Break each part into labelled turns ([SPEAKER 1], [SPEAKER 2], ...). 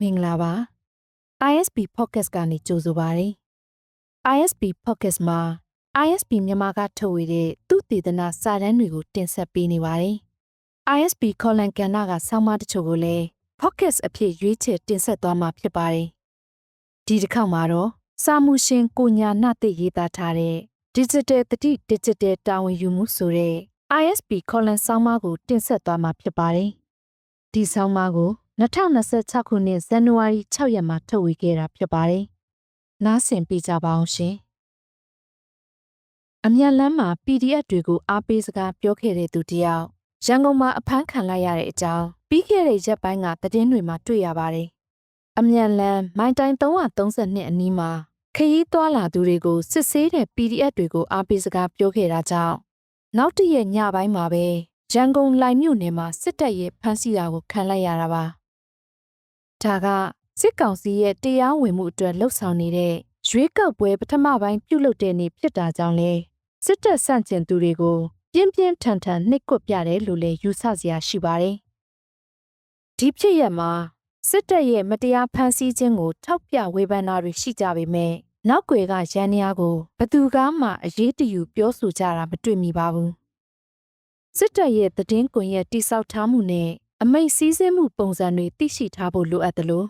[SPEAKER 1] င်္ဂလာပါ ISP Podcast ကနေကြိုဆိုပါရစေ ISP Podcast မှာ ISP မြန်မာကထုတ်ဝေတဲ့သူတည်တနာစာတမ်းတွေကိုတင်ဆက်ပေးနေပါတယ် ISP ခေါ်လန်ကဏ္ဍကဆောင်းပါးတချို့ကိုလည်း Podcast အဖြစ်ရွေးချယ်တင်ဆက်သွားမှာဖြစ်ပါတယ်ဒီတစ်ခေါက်မှာတော့စာမှုရှင်ကိုညာနာသိရေးသားထားတဲ့ Digital တတိ Digital တာဝန်ယူမှုဆိုတဲ့ ISP ခေါ်လန်ဆောင်းပါးကိုတင်ဆက်သွားမှာဖြစ်ပါတယ်ဒီဆောင်းပါးကို2026ခုနှစ်ဇန်နဝါရီ6ရက်မှာထုတ်ဝေခဲ့တာဖြစ်ပါတယ်။နားဆင်ပြကြပါအောင်ရှင်။အမြန်လမ်းမှာ PDF တွေကိုအားပေးစကားပြောခဲ့တဲ့သူတယောက်ရန်ကုန်မှာအဖမ်းခံလိုက်ရတဲ့အကြောင်းပြီးခဲ့တဲ့ရက်ပိုင်းကသတင်းတွေမှာတွေ့ရပါတယ်။အမြန်လမ်းမိုင်တိုင်း332အနီးမှာခရီးသွားလာသူတွေကိုစစ်ဆေးတဲ့ PDF တွေကိုအားပေးစကားပြောခဲ့တာကြောင့်နောက်တရက်ညပိုင်းမှာပဲရန်ကုန်လိုင်မြို့နယ်မှာစစ်တပ်ရဲ့ဖမ်းဆီးတာကိုခံလိုက်ရတာပါ။ဒါကစစ်ကောင်စီရဲ့တရားဝင်မှုအတွက်လှုပ်ဆောင်နေတဲ့ရွေးကောက်ပွဲပထမပိုင်းပြုလုပ်တဲ့နေ့ဖြစ်တာကြောင့်လဲစစ်တပ်ဆန့်ကျင်သူတွေကိုပြင်းပြင်းထန်ထန်နှိပ်ကွပ်ပြတယ်လို့လည်းယူဆစရာရှိပါတယ်။ဒီဖြစ်ရပ်မှာစစ်တပ်ရဲ့မတရားဖမ်းဆီးခြင်းကိုထောက်ပြဝေဖန်တာတွေရှိကြပေမဲ့နောက်ွယ်ကရန်ရာကိုဘသူကမှအရေးတယူပြောဆိုကြတာမတွေ့မိပါဘူး။စစ်တပ်ရဲ့သတင်းကွန်ရက်တိစောက်ထားမှုနဲ့အမိန့်စည်းစိမ်မှုပုံစံတွေသိရှိထားဖို့လိုအပ်တယ်လို့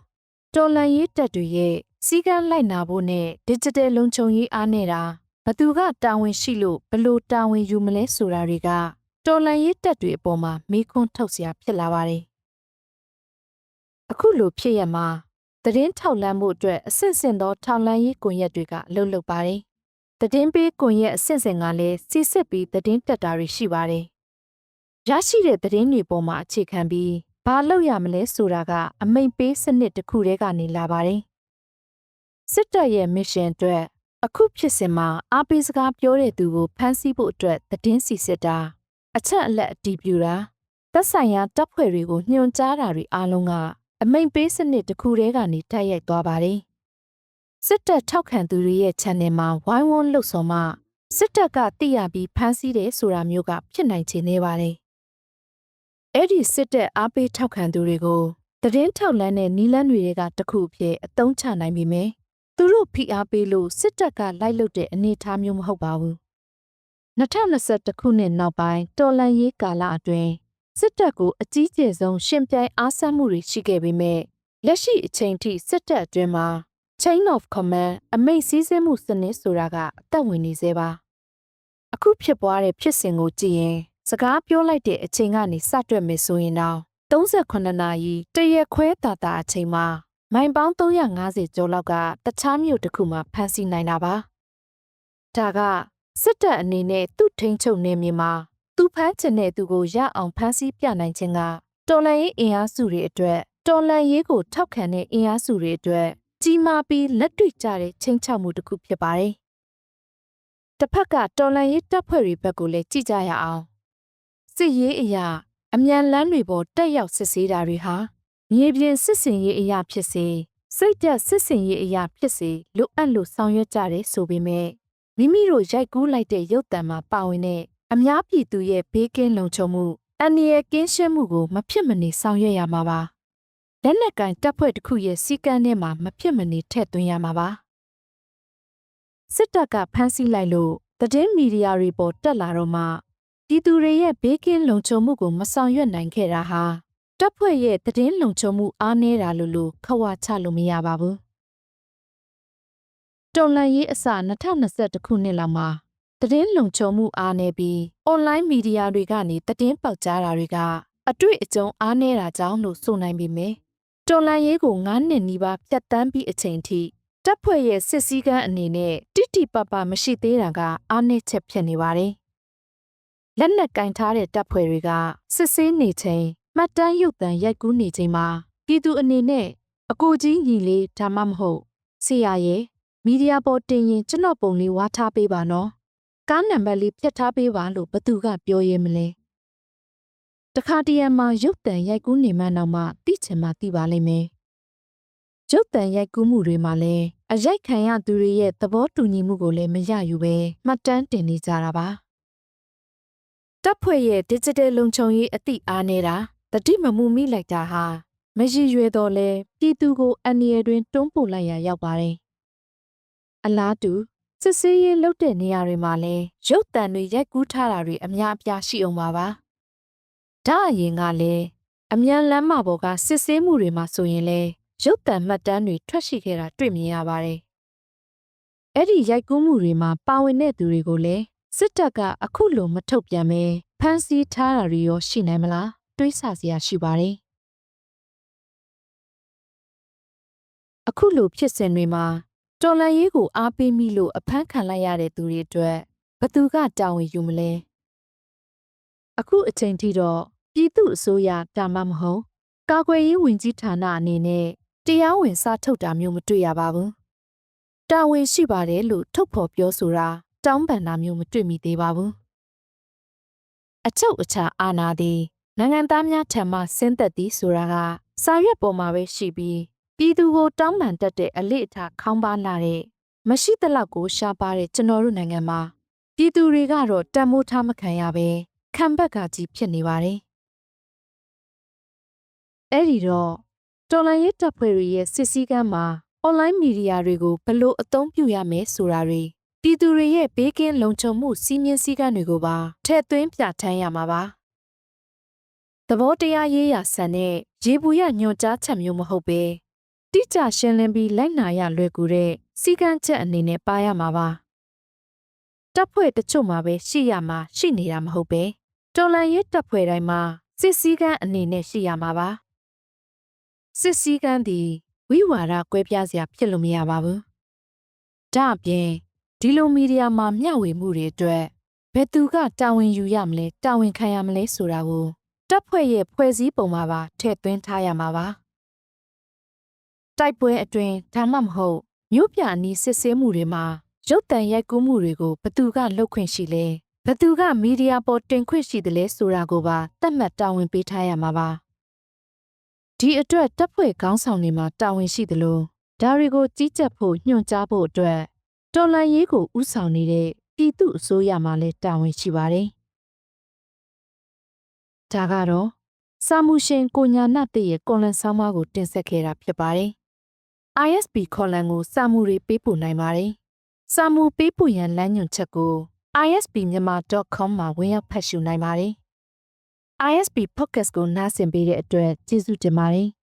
[SPEAKER 1] တော်လှန်ရေးတပ်တွေရဲ့စီကံလိုက်နာဖို့နဲ့ digital လုံခြုံရေးအားနေတာဘသူကတာဝန်ရှိလို့ဘလို့တာဝန်ယူမလဲဆိုတာတွေကတော်လှန်ရေးတပ်တွေအပေါ်မှာမေးခွန်းထုတ်စရာဖြစ်လာပါတယ်။အခုလိုဖြစ်ရမှာသတင်းထောက်လန်းမှုအတွက်အဆင့်ဆင့်သောထောက်လန်းရေးကွန်ရက်တွေကအလုပ်လုပ်ပါတယ်။သတင်းပေးကွန်ရက်အဆင့်ဆင့်ကလည်းစီစစ်ပြီးသတင်းတက်တာတွေရှိပါတယ်။ရရှိတဲ့သတင်းတွေပေါ်မှာအခြေခံပြီးဘာလုပ်ရမလဲဆိုတာကအမိန့်ပေးစနစ်တစ်ခုတည်းကနေလာပါတယ်။စစ်တပ်ရဲ့မစ်ရှင်အတွက်အခုဖြစ်စဉ်မှာအားပေးစကားပြောတဲ့သူကိုဖမ်းဆီးဖို့အတွက်သတင်းစီစစ်တာအချက်အလက်အတည်ပြုတာသက်ဆိုင်ရာတပ်ဖွဲ့တွေကိုညွှန်ကြားတာတွေအားလုံးကအမိန့်ပေးစနစ်တစ်ခုတည်းကနေတိုက်ရိုက်သွားပါတယ်။စစ်တပ်ထောက်ခံသူတွေရဲ့ channel မှာဝိုင်းဝန်းလှုပ်ဆောင်မှစစ်တပ်ကသိရပြီးဖမ်းဆီးတယ်ဆိုတာမျိုးကဖြစ်နိုင်ချေနေပါတယ်။အဲ့ဒီစစ်တပ်အားပေးထောက်ခံသူတွေကိုသတင်းထောက်လန်းတဲ့နီလန်းတွေကတခုအဖြစ်အသုံးချနိုင်ပြီမယ်သူတို့ဖိအားပေးလို့စစ်တပ်ကလိုက်လုပ်တဲ့အနေအထားမျိုးမဟုတ်ပါဘူး2021ခုနှစ်နောက်ပိုင်းတော်လှန်ရေးကာလအတွင်းစစ်တပ်ကိုအကြီးကျယ်ဆုံးရှင်ပြိုင်အားစမ်းမှုတွေရှိခဲ့ပေမဲ့လက်ရှိအချိန်ထိစစ်တပ်အတွင်းမှာ chain of command အမိန့်စည်းစိမ်မှုစနစ်ဆိုတာကအသက်ဝင်နေသေးပါအခုဖြစ်ပွားတဲ့ဖြစ်စဉ်ကိုကြည့်ရင်စကားပြောလိုက်တဲ့အချိန်ကနေစတွက်မယ်ဆိုရင်တော့38နာရီတရက်ခွဲတာအချိန်မှာမိုင်ပေါင်း350ကျော်လောက်ကတခြားမြို့တစ်ခုမှာဖမ်းဆီးနိုင်တာပါ။ဒါကစစ်တပ်အနေနဲ့သူ့ထိန်းချုပ်နေမြေမှာသူဖမ်းချင်တဲ့သူကိုရအောင်ဖမ်းဆီးပြနိုင်ခြင်းကတော်လှန်ရေးအင်အားစုတွေအတွက်တော်လှန်ရေးကိုထောက်ခံတဲ့အင်အားစုတွေအတွက်ကြီးမားပြီးလက်တွေ့ကျတဲ့ချိန်ချမှုတစ်ခုဖြစ်ပါတယ်။တစ်ဖက်ကတော်လှန်ရေးတပ်ဖွဲ့တွေဘက်ကိုလည်းကြည့်ကြရအောင်။စစ်ရေးအရာအမြန်လမ်းတွေပေါ်တက်ရောက်စစ်ဆေးတာတွေဟာမြေပြင်စစ်စင်ရေးအရာဖြစ်စေစိတ်သက်စစ်စင်ရေးအရာဖြစ်စေလိုအပ်လို့ဆောင်ရွက်ကြတယ်ဆိုပေမဲ့မိမိတို့ရိုက်ကူးလိုက်တဲ့ရုပ်သံမှာပါဝင်တဲ့အများပြည်သူရဲ့ဘေးကင်းလုံခြုံမှုအန္တရာယ်ကင်းရှင်းမှုကိုမဖြစ်မနေဆောင်ရွက်ရမှာပါလက်နက်ကင်တပ်ဖွဲ့တစ်ခုရဲ့စီကံထဲမှာမဖြစ်မနေထည့်သွင်းရမှာပါစစ်တပ်ကဖမ်းဆီးလိုက်လို့သတင်းမီဒီယာတွေပေါ်တက်လာတော့မှပြည်သူတွေရဲ့ဘေးကင်းလုံခြုံမှုကိုမဆောင်ရွက်နိုင်ခဲ့တာဟာတပ်ဖွဲ့ရဲ့သတင်းလုံခြုံမှုအားနည်းတာလို့ခဝါချလို့မရပါဘူး။တော်လှန်ရေးအစ2021ခုနှစ်လောက်မှာသတင်းလုံခြုံမှုအားနည်းပြီးအွန်လိုင်းမီဒီယာတွေကနေသတင်းပေါက်ကြားတာတွေကအတွေ့အကြုံအားနည်းတာကြောင့်လို့ဆိုနိုင်ပေမယ့်တော်လှန်ရေးကို9နှစ်နီးပါးဖြတ်တန်းပြီးအချိန်ထိတပ်ဖွဲ့ရဲ့စစ်စည်းကမ်းအနေနဲ့တိတိပပမရှိသေးတာကအားနည်းချက်ဖြစ်နေပါတယ်။လက်နက်ကင်ထားတဲ့တပ်ဖွဲ့တွေကစစ်ဆေးနေချိန်မှတ်တမ်းရုပ်သံရိုက်ကူးနေချိန်မှာပြည်သူအနေနဲ့အကိုကြီးညီလေးဒါမှမဟုတ်ဆရာရဲ့မီဒီယာပေါ်တင်ရင်ကျွန်တော်ပုံလေးဝါထားပေးပါနော်ကားနံပါတ်လေးဖြတ်ထားပေးပါလို့ဘသူကပြောရဲမလဲတခါတရံမှာရုပ်သံရိုက်ကူးနေမှနောက်မှသိချင်မှသိပါလိမ့်မယ်ရုပ်သံရိုက်ကူးမှုတွေမှာလည်းအရိုက်ခံရသူတွေရဲ့သဘောတူညီမှုကိုလည်းမရယူပဲမှတ်တမ်းတင်နေကြတာပါတပ်ဖွဲ့ရဲ့ digital လုံခြုံရေးအသိအားနေတာတတိမမှုမိလိုက်တာဟာ မရည်ရွယ်တော့လဲပြည်သူကိုအန္တရာယ်တွင်တွန်းပို့လိုက်ရရောက်ပါတယ်။အလားတူစစ်ဆေးရေးလုပ်တဲ့နေရာတွေမှာလည်းရုပ်တံတွေရိုက်ကူးထားတာတွေအများအပြားရှိအောင်ပါပါ။ဒါအရင်ကလည်းအမြန်လမ်းမပေါ်ကစစ်ဆေးမှုတွေမှာဆိုရင်လည်းရုပ်တံမှတ်တမ်းတွေထွက်ရှိခဲ့တာတွေ့မြင်ရပါတယ်။အဲ့ဒီရိုက်ကူးမှုတွေမှာပါဝင်တဲ့သူတွေကိုလည်းစစ်တပ်ကအခုလိုမထုတ်ပြန်ပဲဖမ်းဆီးထားတာတွေရောရှိနိုင်မလားတွေးဆစရာရှိပါတယ်။အခုလိုဖြစ်စဉ်တွေမှာတော်လှန်ရေးကိုအားပေးမိလို့အဖမ်းခံလိုက်ရတဲ့သူတွေအတွက်ဘယ်သူကတာဝန်ယူမလဲ။အခုအချိန်ထိတော့ပြည်သူအစိုးရတာမမဟုတ်ကာကွယ်ရေးဝန်ကြီးဌာနအနေနဲ့တရားဝင်စာထုတ်တာမျိုးမတွေ့ရပါဘူး။တာဝန်ရှိပါတယ်လို့ထုတ်ဖော်ပြောဆိုတာတောင်းပန်တာမျိုးမတွေ့မိသေးပါဘူး။အချုပ်အခြာအာဏာသည်နိုင်ငံသားများထံမှဆင်းသက်သည်ဆိုတာကစာရွက်ပေါ်မှာပဲရှိပြီးပြည်သူကိုတောင်းပန်တတ်တဲ့အလေ့အထခေါင်းပါလာတဲ့မရှိသလောက်ကိုရှားပါတဲ့ကျွန်တော်တို့နိုင်ငံမှာပြည်သူတွေကတော့တန်မိုးထားမခံရပဲခံဘက်ကကြီးဖြစ်နေပါတယ်။အဲ့ဒီတော့တော်လှန်ရေးတပ်ဖွဲ့တွေရဲ့စစ်စည်းကမ်းမှာအွန်လိုင်းမီဒီယာတွေကိုဘယ်လိုအသုံးပြုရမယ်ဆိုတာတွေပြည်သူတွေရဲ့ဘေးကင်းလုံခြုံမှုစီမင်းစည်းကမ်းတွေကိုပါထည့်သွင်းပြဋ္ဌာန်းရမှာပါ။သဘောတရားရေးရာဆန်တဲ့ရေပူရညွှန်ကြားချက်မျိုးမဟုတ်ပဲတိကျရှင်းလင်းပြီးလိုက်နာရလွယ်ကူတဲ့စီကံချက်အနေနဲ့ပါရမှာပါတပ်ဖွဲ့တချို့မှာပဲရှိရမှာရှိနေတာမဟုတ်ပဲတော်လှန်ရေးတပ်ဖွဲ့တိုင်းမှာစစ်စည်းကမ်းအနေနဲ့ရှိရမှာပါစစ်စည်းကမ်းသည်ဝိဝါဒကွဲပြားစရာဖြစ်လို့မရပါဘူးဒါအပြင်ဒီလိုမီဒီယာမှာမျှဝေမှုတွေအတွက်ဘယ်သူကတာဝန်ယူရမလဲတာဝန်ခံရမလဲဆိုတာကိုတပ်ဖွဲ့ရဲ့ဖွဲ့စည်းပုံမှာပါထည့်သွင်းထားရမှာပါတိုက်ပွဲအတွင်းဒါမှမဟုတ်မြို့ပြအနီးစစ်ဆေးမှုတွေမှာရုပ်တံရိုက်ကူးမှုတွေကိုဘသူကလှုပ်ခွင့်ရှိလဲဘသူကမီဒီယာပေါ်တင်ခွင့်ရှိတယ်လဲဆိုတာကိုပါသတ်မှတ်တာဝန်ပေးထားရမှာပါဒီအတွက်တပ်ဖွဲ့ခေါင်းဆောင်တွေမှာတာဝန်ရှိသလိုဒါတွေကိုကြီးကြပ်ဖို့ညွှန်ကြားဖို့အတွက်တော်လှန်ရေးကိုဥဆောင်နေတဲ့ပြည်သူအစိုးရမှလည်းတာဝန်ရှိပါတယ်ဒါကတော့စာမှုရှင်ကိုညာနာတရဲ့ကွန်လန်ဆောင်းပါးကိုတင်ဆက်ခဲ့တာဖြစ်ပါတယ်ISP ခေါ်လန်ကိုစာမှုတွေပေးပို့နိုင်ပါတယ်။စာမှုပေးပို့ရန်လမ်းညွှန်ချက်ကို ispmyanmar.com မှာဝင်ရောက်ဖတ်ရှုနိုင်ပါတယ်။ ISP Podcast ကိုနားဆင်ပေးတဲ့အတွက်ကျေးဇူးတင်ပါတယ်။